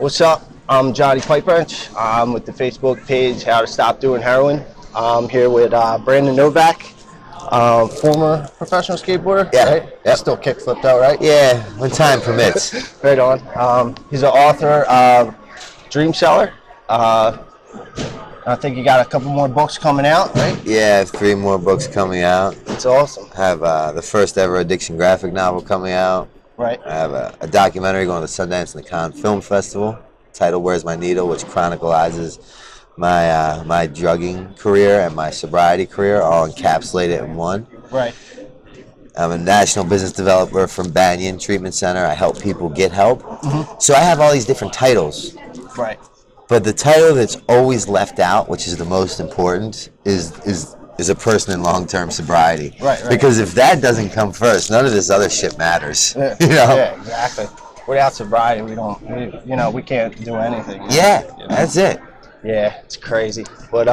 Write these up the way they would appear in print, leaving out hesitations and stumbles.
What's up? I'm Johnny Pipewrench. I'm with the Facebook page How to Stop Doing Heroin. I'm here with Brandon Novak, former professional skateboarder. Yeah. Right? Yep. Still kickflipped out, right? Yeah, when time permits. Right on. He's an author of Dream Seller. I think you got a couple more books coming out, right? Yeah, I have 3 more books coming out. It's awesome. I have the first ever addiction graphic novel coming out. Right. I have a documentary going to Sundance and the Cannes Film Festival titled Where's My Needle, which chronicles my drugging career and my sobriety career all encapsulated in one. Right. I'm a national business developer from Banyan Treatment Center. I help people get help. Mm-hmm. So I have all these different titles. Right. But the title that's always left out, which is the most important, is a person in long-term sobriety. Right. Because if that doesn't come first, none of this other shit matters. Yeah, you know? Yeah, exactly. Without sobriety, we can't do anything. Yeah, you know? that's it. Yeah, it's crazy. But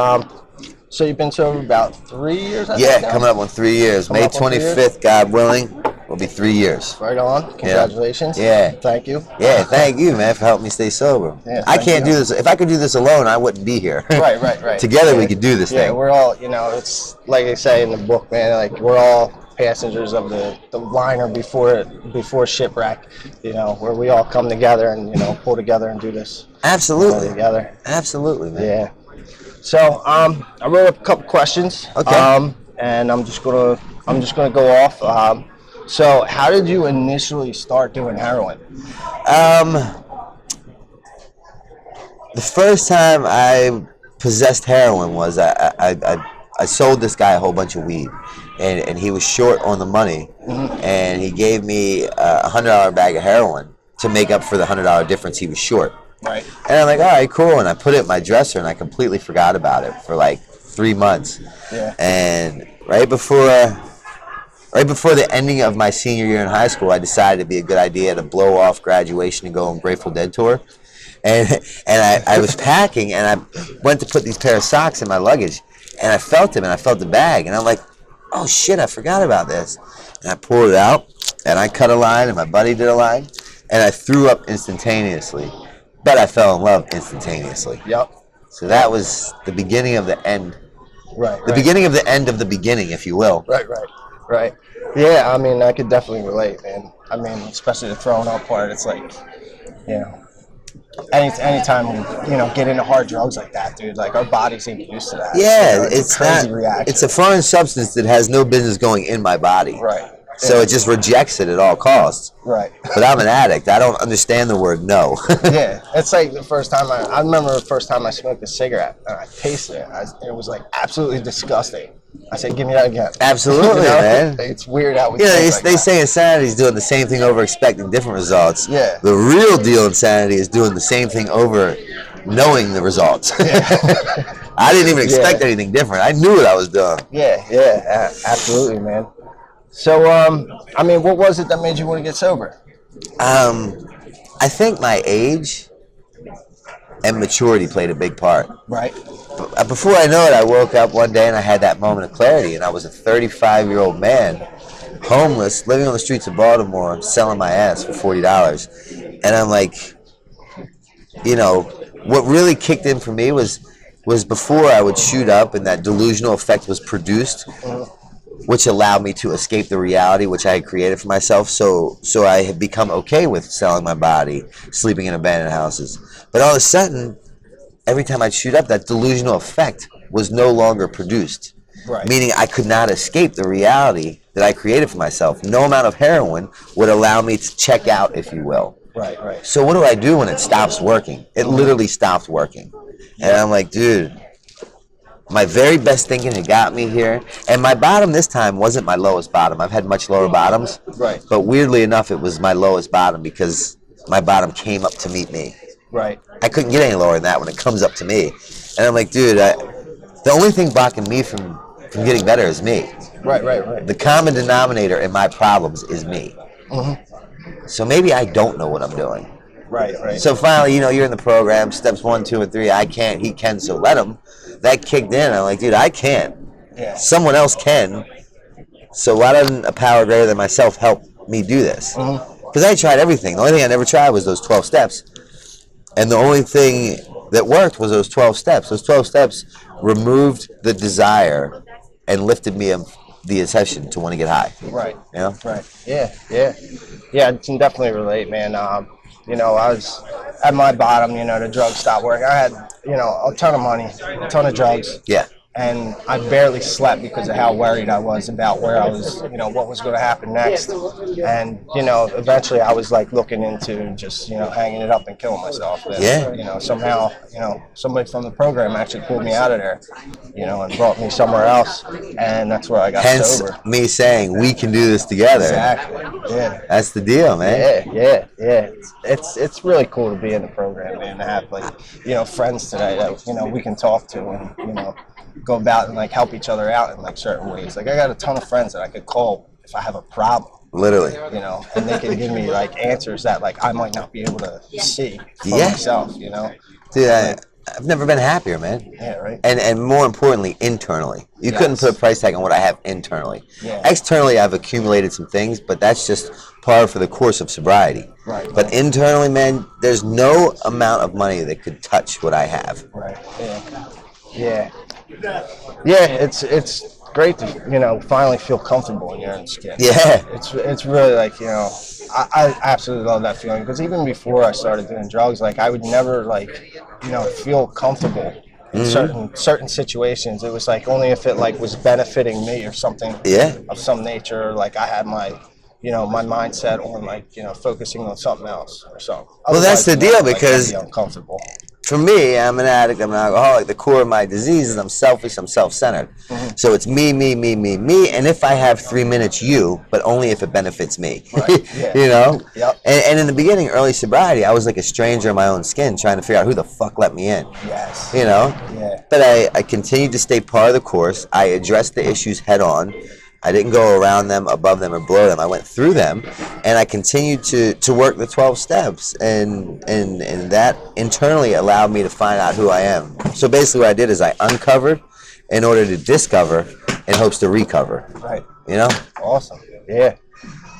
so you've been sober about 3 years? I Yeah, think now? coming up on 3 years. Coming May up on 3 years? 25th, God willing, will be 3 years. Right on. Congratulations. Yeah. Thank you. Yeah, thank you, man, for helping me stay sober. Yeah, I thank can't you. do this. If I could do this alone, I wouldn't be here. Right. Together yeah. we could do this Yeah, thing. we're all, it's like I say in the book, man, like we're all passengers of the liner before shipwreck, where we all come together and, pull together and do this. Absolutely. Together. Absolutely, man. Yeah. So I wrote up a couple questions. Okay. And I'm just gonna go off. So how did you initially start doing heroin? The first time I possessed heroin was I sold this guy a whole bunch of weed, and he was short on the money, and he gave me a $100 bag of heroin to make up for the $100 difference he was short. Right. And I'm like, all right, cool. And I put it in my dresser, and I completely forgot about it for like 3 months. Yeah. And right before the ending of my senior year in high school, I decided it'd be a good idea to blow off graduation and go on Grateful Dead tour. And I was packing, and I went to put these pair of socks in my luggage, and I felt them, and I felt the bag, and I'm like, oh shit, I forgot about this. And I pulled it out, and I cut a line, and my buddy did a line, and I threw up instantaneously. But I fell in love instantaneously. Yep. So that was the beginning of the end. Right. The beginning of the end of the beginning, if you will. Right. Yeah, I mean, I could definitely relate, man. I mean, especially the throwing up part, it's like, anytime we, get into hard drugs like that, dude, like our bodies ain't used to that. Yeah, it's a crazy reaction. It's a foreign substance that has no business going in my body. Right. So it just rejects it at all costs. Right. But I'm an addict. I don't understand the word no. Yeah, it's like the first time I remember the first time I smoked a cigarette and I tasted it. It was like absolutely disgusting. I said, "Give me that again." Absolutely, man. It's weird how we. Yeah, think they like say insanity is doing the same thing over, expecting different results. Yeah. The real deal insanity is doing the same thing over, knowing the results. Yeah. I didn't even expect anything different. I knew what I was doing. Yeah, absolutely, man. So, I mean, what was it that made you want to get sober? I think my age and maturity played a big part. Right. Before I know it, I woke up one day and I had that moment of clarity, and I was a 35-year-old man, homeless, living on the streets of Baltimore, selling my ass for $40. And I'm like, what really kicked in for me was before I would shoot up and that delusional effect was produced, which allowed me to escape the reality which I had created for myself. So I had become okay with selling my body, sleeping in abandoned houses. But all of a sudden, every time I'd shoot up, that delusional effect was no longer produced. Right. Meaning I could not escape the reality that I created for myself. No amount of heroin would allow me to check out, if you will. Right. So what do I do when it stops working? It literally stopped working. And I'm like, dude, my very best thinking had got me here. And my bottom this time wasn't my lowest bottom. I've had much lower bottoms. Right. But weirdly enough, it was my lowest bottom because my bottom came up to meet me. Right. I couldn't get any lower than that when it comes up to me. And I'm like, dude, the only thing blocking me from getting better is me. Right. The common denominator in my problems is me. Mm-hmm. So maybe I don't know what I'm doing. Right. So finally, you're in the program, steps 1, 2, and 3. I can't, he can, so let him. That kicked in. I'm like, dude, I can't. Yeah. Someone else can. So why doesn't a power greater than myself help me do this? Because I tried everything. The only thing I never tried was those 12 steps. And the only thing that worked was those 12 steps. Those 12 steps removed the desire and lifted me up the obsession to want to get high. Right. You know? Right. Yeah. Yeah. Yeah. I can definitely relate, man. You know, I was at my bottom. You know, the drugs stopped working. I had, you know, a ton of money, a ton of drugs. Yeah. And I barely slept because of how worried I was about where I was, you know, what was going to happen next. And, you know, eventually I was like looking into just, you know, hanging it up and killing myself. And, Yeah. you know, somehow, you know, somebody from the program actually pulled me out of there, you know, and brought me somewhere else. And that's where I got Hence sober. me saying we can do this together. Exactly. Yeah. That's the deal, man. Yeah. It's really cool to be in the program, man, to have, like, you know, friends today that, you know, we can talk to and, you know, go about and like help each other out in like certain ways. Like I got a ton of friends that I could call if I have a problem. Literally. You know, and they can give me like answers that like I might not be able to see for myself, you know. Dude, I've never been happier, man. Yeah, right. And more importantly, internally. You couldn't put a price tag on what I have internally. Yeah. Externally, I've accumulated some things, but that's just par for the course of sobriety. Right. But internally, man, there's no amount of money that could touch what I have. Right. Yeah. Yeah, it's great to, you know, finally feel comfortable in your own skin. Yeah. It's really like, you know, I absolutely love that feeling because even before I started doing drugs, like I would never like, you know, feel comfortable in certain situations. It was like only if it like was benefiting me or something of some nature. Like I had my, you know, my mindset on like, you know, focusing on something else or something. Well, that's the deal because I'd be uncomfortable. For me, I'm an addict, I'm an alcoholic. The core of my disease is I'm selfish, I'm self-centered. So it's me, and if I have 3 minutes, you, but only if it benefits me. Right. Yeah. You know? Yep. And in the beginning, early sobriety, I was like a stranger in my own skin trying to figure out who the fuck let me in. Yes. You know? Yeah. But I continued to stay part of the course. I addressed the issues head on. I didn't go around them, above them, or below them. I went through them, and I continued to work the 12 steps, and that internally allowed me to find out who I am. So basically what I did is I uncovered in order to discover in hopes to recover. Right. You know? Awesome. Yeah.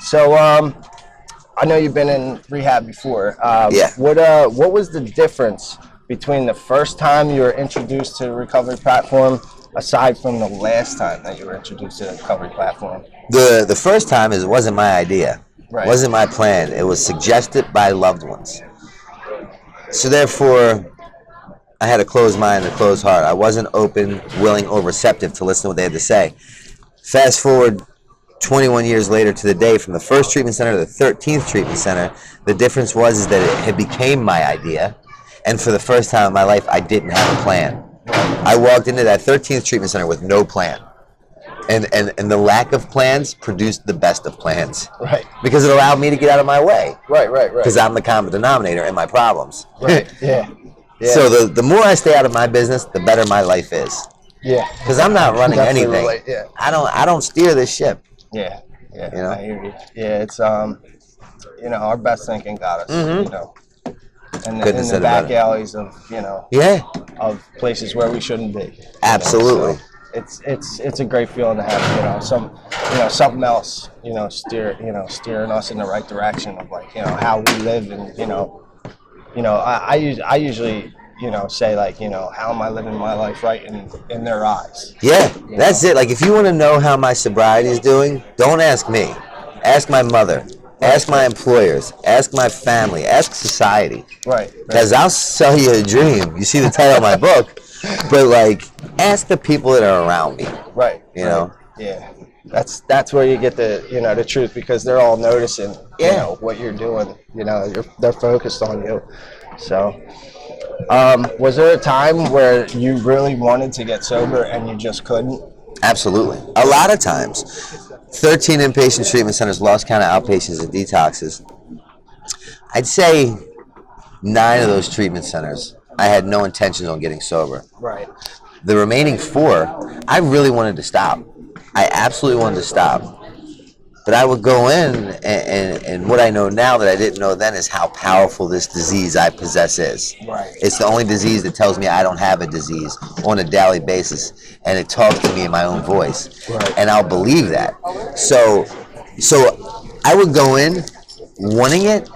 So, I know you've been in rehab before. What was the difference between the first time you were introduced to the recovery platform aside from the last time that you were introduced to the recovery platform? The first time it wasn't my idea. Right. It wasn't my plan. It was suggested by loved ones. So therefore, I had a closed mind and a closed heart. I wasn't open, willing, or receptive to listen to what they had to say. Fast forward 21 years later to the day, from the first treatment center to the 13th treatment center, the difference was that it had became my idea, and for the first time in my life, I didn't have a plan. I walked into that 13th treatment center with no plan. And the lack of plans produced the best of plans. Right. Because it allowed me to get out of my way. Right. Because I'm the common denominator in my problems. Right. Yeah. So the more I stay out of my business, the better my life is. Yeah. Because I'm not running Definitely anything. relate, yeah. I don't steer this ship. Yeah. You know? I hear you. Yeah, it's you know, our best thinking got us. You know, in the back alleys of, you know, of places where we shouldn't be. Absolutely. So it's a great feeling to have, you know, something else, you know, steering us in the right direction of like, you know, how we live. And you know, I usually, you know, say like, you know, how am I living my life right in their eyes? Yeah, that's it. Like if you want to know how my sobriety is doing, don't ask me. Ask my mother. Ask my employers. Ask my family. Ask society. Right. Because I'll sell you a dream. You see the title of my book. But like, ask the people that are around me. Right. You know? Yeah. That's where you get the truth, because they're all noticing, you know, what you're doing. You know, they're focused on you. So, was there a time where you really wanted to get sober and you just couldn't? Absolutely. A lot of times. 13 inpatient treatment centers, lost count of outpatients and detoxes. I'd say 9 of those treatment centers, I had no intentions on getting sober. Right. The remaining 4, I really wanted to stop. I absolutely wanted to stop. But I would go in, and what I know now that I didn't know then is how powerful this disease I possess is. Right. It's the only disease that tells me I don't have a disease on a daily basis, and it talks to me in my own voice. Right. And I'll believe that. So I would go in wanting it,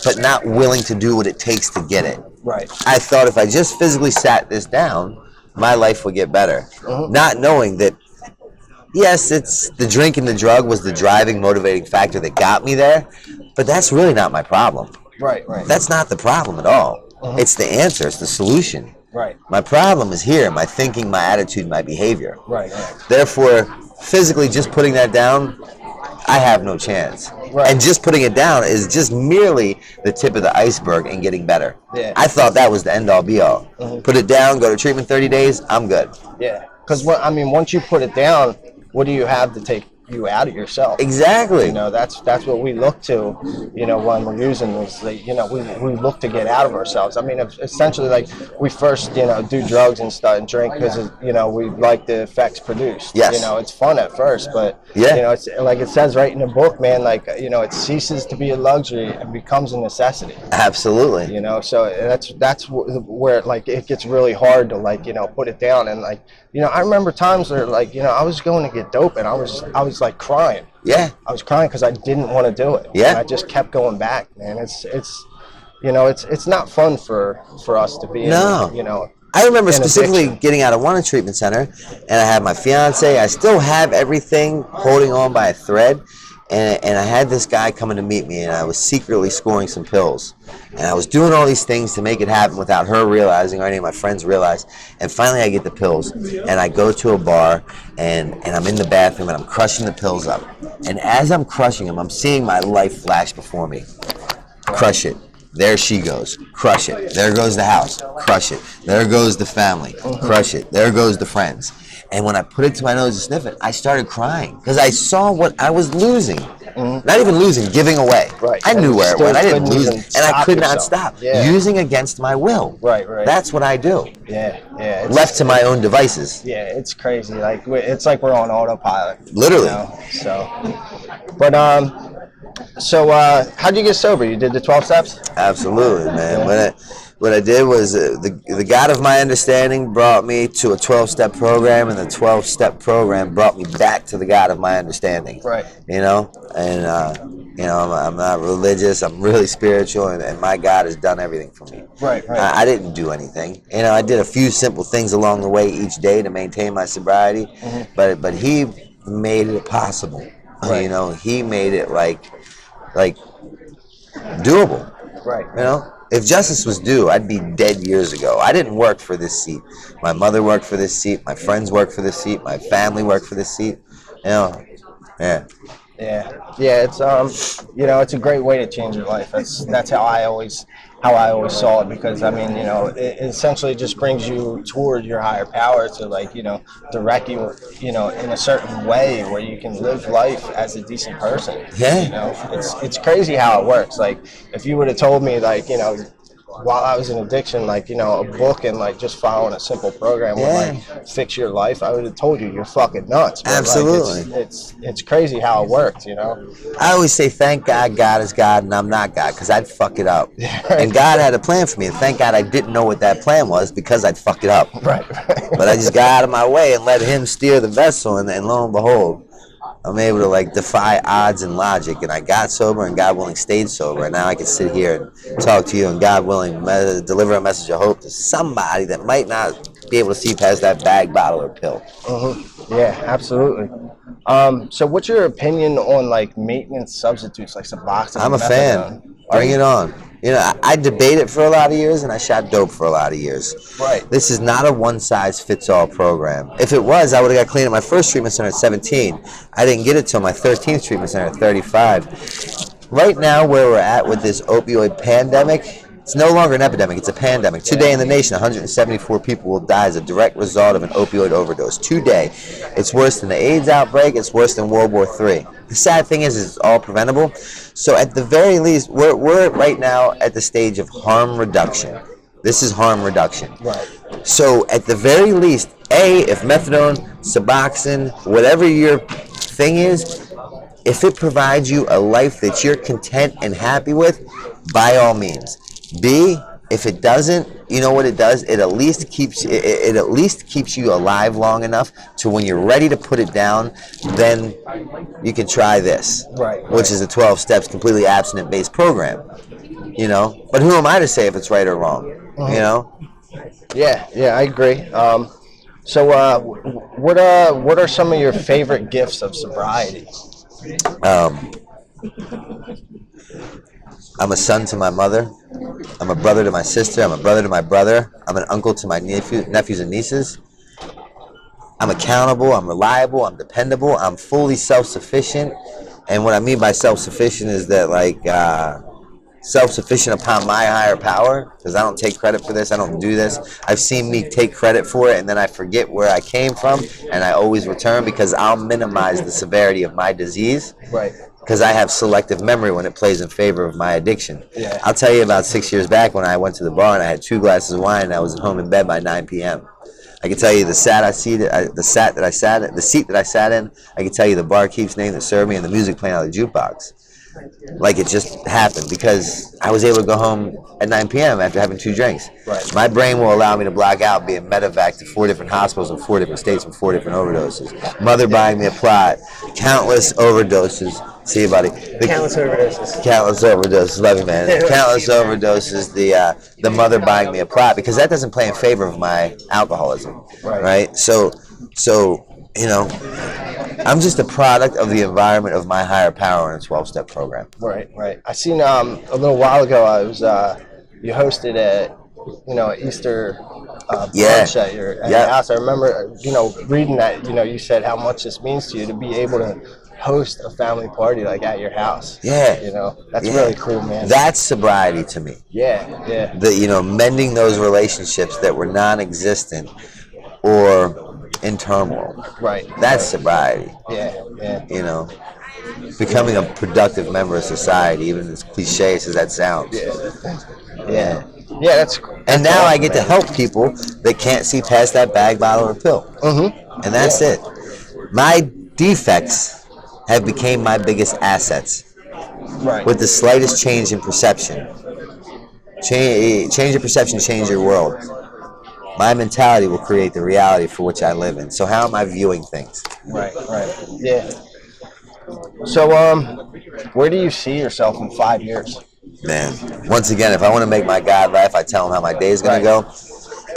but not willing to do what it takes to get it. Right. I thought if I just physically sat this down, my life would get better. Not knowing that, yes, it's the drink and the drug was the driving, motivating factor that got me there, but that's really not my problem. Right. Right. That's not the problem at all. It's the answer, it's the solution. Right. My problem is here, my thinking, my attitude, my behavior. Right. Right. Therefore, physically just putting that down, I have no chance. Right. And just putting it down is just merely the tip of the iceberg and getting better. Yeah. I thought that was the end all be all. Put it down, go to treatment 30 days, I'm good. Yeah. Because once you put it down, what do you have to take you out of yourself? Exactly. You know, that's what we look to, you know, when we're using this, like, you know, we look to get out of ourselves. I mean, essentially, like, we first, you know, do drugs and stuff and drink because, you know, we like the effects produced. Yes. You know, it's fun at first, but, Yeah. you know, it's like it says right in the book, man, like, you know, it ceases to be a luxury and becomes a necessity. Absolutely. You know, so that's where, like, it gets really hard to, like, you know, put it down. And, like, you know, I remember times where, like, you know, I was going to get dope and I was like crying. Yeah. I was crying because I didn't want to do it. Yeah. And I just kept going back, man. It's you know, it's not fun for us to be No. in, you know. I remember an specifically addiction. getting out of one treatment center, and I had my fiance. I still have everything holding on by a thread, and I had this guy coming to meet me, and I was secretly scoring some pills, and I was doing all these things to make it happen without her realizing or any of my friends realize. And finally, I get the pills, and I go to a bar, and I'm in the bathroom, and I'm crushing the pills up, and as I'm crushing them, I'm seeing my life flash before me. Crush it. There she goes. Crush it. There goes the house. Crush it. There goes the family. Crush it. There goes the friends. And when I put it to my nose to sniff it, I started crying because I saw what I was losing. Not even losing, giving away. Right. I knew And where it still went. I didn't couldn't lose even it. And I could not stop stop. yourself. Yeah. Using against my will. Right, right. That's what I do. Yeah, yeah. Left to my own devices. Yeah, it's crazy. Like, it's like we're on autopilot. Literally. You know? So, how'd you get sober? You did the 12 steps? Absolutely, man. Yeah. What I did was the God of my understanding brought me to a 12-step program, and the 12-step program brought me back to the God of my understanding. Right. You know, and you know, I'm not religious. I'm really spiritual, and my God has done everything for me. Right, right. I didn't do anything. You know, I did a few simple things along the way each day to maintain my sobriety, but He made it possible. Right. You know, He made it like doable. Right. You know, if justice was due, I'd be dead years ago. I didn't work for this seat. My mother worked for this seat. My friends worked for this seat. My family worked for this seat. You know, yeah. Yeah. It's you know, it's a great way to change your life. That's how I always saw it, because I mean, you know, it essentially just brings you toward your higher power to, like, you know, direct you, you know, in a certain way where you can live life as a decent person. Yeah. You know, it's crazy how it works. Like, if you would have told me, like, you know, while I was in addiction, like, you know, a book and, like, just following a simple program would, like, fix your life, I would have told you you're fucking nuts. But, Absolutely. like, it's crazy how it works, you know. I always say, thank God God is God and I'm not God, because I'd fuck it up. And God had a plan for me, and thank God I didn't know what that plan was, because I'd fuck it up. Right. But I just got out of my way and let Him steer the vessel, and lo and behold, I'm able to, like, defy odds and logic, and I got sober, and God willing stayed sober, and now I can sit here and talk to you, and God willing deliver a message of hope to somebody that might not be able to see past that bag, bottle, or pill. Yeah, absolutely. So what's your opinion on, like, maintenance substitutes like Suboxone? I'm a fan. Bring it on. You know, I debated for a lot of years, and I shot dope for a lot of years. Right. This is not a one-size-fits-all program. If it was, I would have got clean at my first treatment center at 17. I didn't get it till my 13th treatment center at 35. Right now, where we're at with this opioid pandemic, it's no longer an epidemic, it's a pandemic. Today in the nation, 174 people will die as a direct result of an opioid overdose. Today. It's worse than the AIDS outbreak, it's worse than World War III. The sad thing is it's all preventable. So at the very least, we're right now at the stage of harm reduction. This is harm reduction. Right. So at the very least, if methadone, Suboxone, whatever your thing is, if it provides you a life that you're content and happy with, by all means. B, if it doesn't, you know what it does? It at least keeps you alive long enough to when you're ready to put it down, then you can try this, Right. which is a 12 steps completely abstinent based program. you know. But who am I to say if it's right or wrong? You know. Yeah, yeah, I agree. So, what are some of your favorite gifts of sobriety? Um, I'm a son to my mother. I'm a brother to my sister. I'm a brother to my brother. I'm an uncle to my nephews and nieces. I'm accountable. I'm reliable. I'm dependable. I'm fully self-sufficient. And what I mean by self-sufficient is that, like, self-sufficient upon my higher power, because I don't take credit for this. I don't do this. I've seen me take credit for it, and then I forget where I came from, and I always return because I'll minimize the severity of my disease. Right. Because I have selective memory when it plays in favor of my addiction. Yeah. I'll tell you about 6 years back when I went to the bar and I had 2 glasses of wine and I was at home in bed by 9 p.m. I can tell you the seat that I sat in. I can tell you the barkeep's name that served me and the music playing out of the jukebox. Like it just happened because I was able to go home at 9 p.m. after having 2 drinks. Right. My brain will allow me to block out being medevac to 4 different hospitals in 4 different states with 4 different overdoses. Mother buying me a plot, countless overdoses. See you, buddy. Countless overdoses. Countless overdoses. Love you, man. Countless overdoses. The mother buying me a plot because that doesn't play in favor of my alcoholism, right? So you know, I'm just a product of the environment of my higher power in a 12-step program. Right, right. I seen a little while ago. I was you hosted a Easter brunch at your house. I remember reading that. You said how much this means to you to be able to host a family party like at your house. Yeah. That's really cool, man. That's sobriety to me. Yeah, yeah. Mending those relationships that were non-existent or in turmoil. Right. That's sobriety. Yeah, yeah. Becoming a productive member of society, even as cliche as that sounds. Yeah. Yeah, that's and now awesome, I get to man. help people that can't see past that bag, bottle, or pill. Mm-hmm. And that's it. My defects have become my biggest assets. Right. With the slightest change in perception. Change your perception, change your world. My mentality will create the reality for which I live in. So how am I viewing things? Right, right. Yeah. So, where do you see yourself in 5 years? Man, once again, if I want to make my God laugh, I tell him how my day is going to go.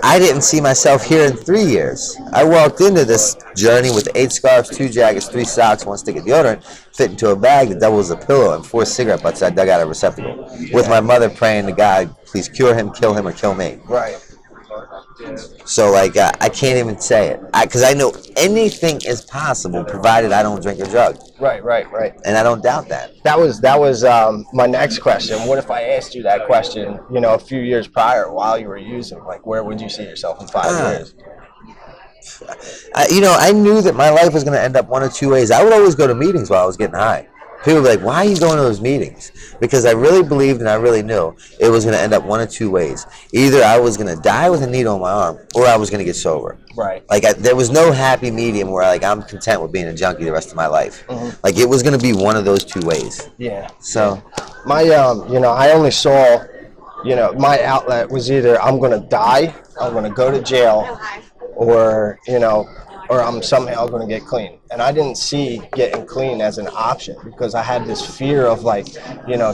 I didn't see myself here in 3 years. I walked into this journey with 8 scarves, 2 jackets, 3 socks, 1 stick of deodorant, fit into a bag that doubles a pillow, and 4 cigarette butts I dug out of a receptacle. With my mother praying to God, please cure him, or kill me. Right. So, I can't even say it. Because I know anything is possible provided I don't drink or drug. Right. And I don't doubt that. That was my next question. What if I asked you that question, a few years prior while you were using? Like, where would you see yourself in 5 years? I knew that my life was going to end up one of 2 ways. I would always go to meetings while I was getting high. People would be like, why are you going to those meetings? Because I really believed and I really knew it was going to end up one of 2 ways. Either I was going to die with a needle in my arm or I was going to get sober. Right. There was no happy medium where I'm content with being a junkie the rest of my life. Mm-hmm. It was going to be one of those 2 ways. Yeah. So. My, I only saw, my outlet was either I'm going to die, I'm going to go to jail, or I'm somehow going to get clean. And I didn't see getting clean as an option because I had this fear of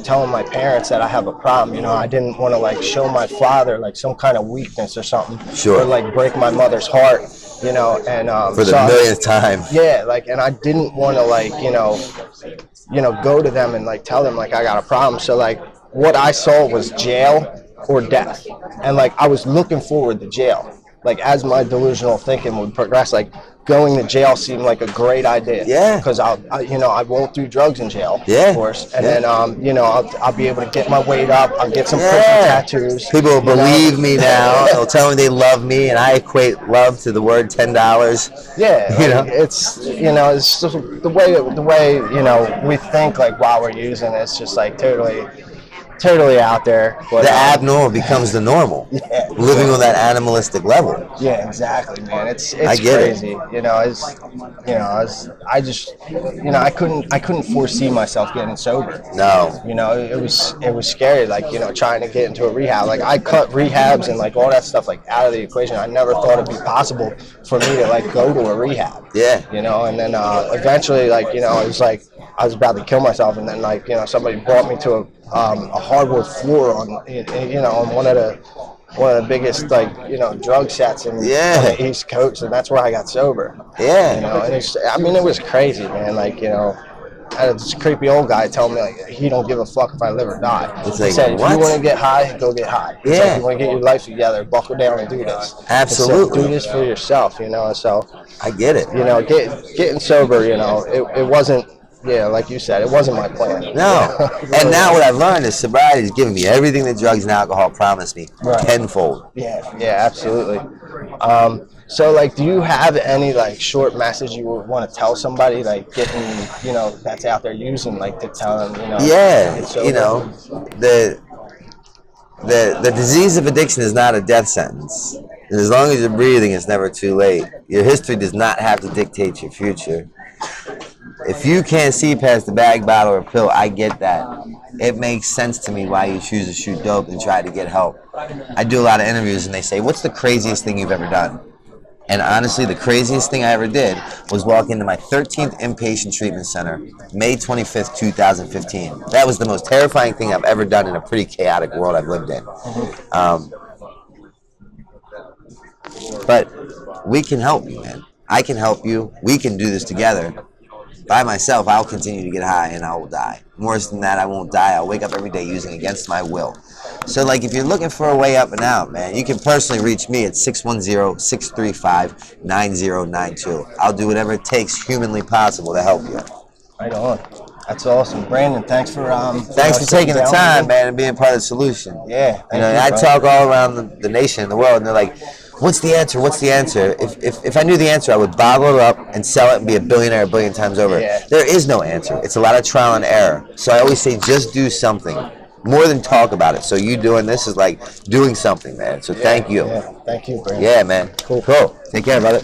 telling my parents that I have a problem. I didn't want to show my father some kind of weakness or something. Sure. Or break my mother's heart, and for the millionth time. Yeah, and I didn't want to go to them and tell them I got a problem. So what I saw was jail or death. And I was looking forward to jail. As my delusional thinking would progress, going to jail seemed like a great idea. Yeah. Because I won't do drugs in jail. Yeah. Of course. And then, I'll be able to get my weight up. I'll get some prison tattoos. People will believe me now. They'll tell me they love me, and I equate love to the word $10. Yeah. It's it's just the way we think while we're using it, it's just totally out there. But, the abnormal becomes the normal. Yeah. Living on that animalistic level. Yeah, exactly, man. It's I get crazy. I couldn't foresee myself getting sober. No. It was scary. Trying to get into a rehab. I cut rehabs and all that stuff out of the equation. I never thought it'd be possible for me to go to a rehab. Yeah. And then eventually it was I was about to kill myself, and then like somebody brought me to a hardwood floor on on one of the biggest drug sets on Yeah. the East Coast, and that's where I got sober. Yeah. And it was crazy, man. I had this creepy old guy telling me like he don't give a fuck if I live or die. It's He like, said, if what? you want to get high, go get high. It's Yeah. like, you want to get your life together, buckle down and do this. Absolutely. Do this for yourself, So I get it. getting sober, it wasn't. Yeah, like you said, it wasn't my plan. No. Really And now wasn't. what I've learned is sobriety is giving me everything that drugs and alcohol promised me, Right. tenfold. Yeah, absolutely. So, do you have any short message you would want to tell somebody, getting that's out there using, to tell them, Yeah, it's sober? the disease of addiction is not a death sentence. And as long as you're breathing, it's never too late. Your history does not have to dictate your future. If you can't see past the bag, bottle, or pill, I get that. It makes sense to me why you choose to shoot dope and try to get help. I do a lot of interviews and they say, what's the craziest thing you've ever done? And honestly, the craziest thing I ever did was walk into my 13th inpatient treatment center, May 25th, 2015. That was the most terrifying thing I've ever done in a pretty chaotic world I've lived in. But we can help you, man. I can help you. We can do this together. By myself, I'll continue to get high and I will die. Worse than that, I won't die. I'll wake up every day using against my will. So, if you're looking for a way up and out, man, you can personally reach me at 610-635-9092. I'll do whatever it takes humanly possible to help you. Right on. That's awesome, Brandon. Thanks for Thanks for taking the time, man, and being part of the solution. Yeah. I talk all around the nation and the world, and they're like, "What's the answer? What's the answer?" If I knew the answer, I would bottle it up and sell it and be a billionaire a billion times over. Yeah. There is no answer. It's a lot of trial and error. So I always say, just do something. More than talk about it. So you doing this is like doing something, man. So thank you. Yeah. Thank you, Brandon. Yeah, man. Cool. Take care, brother.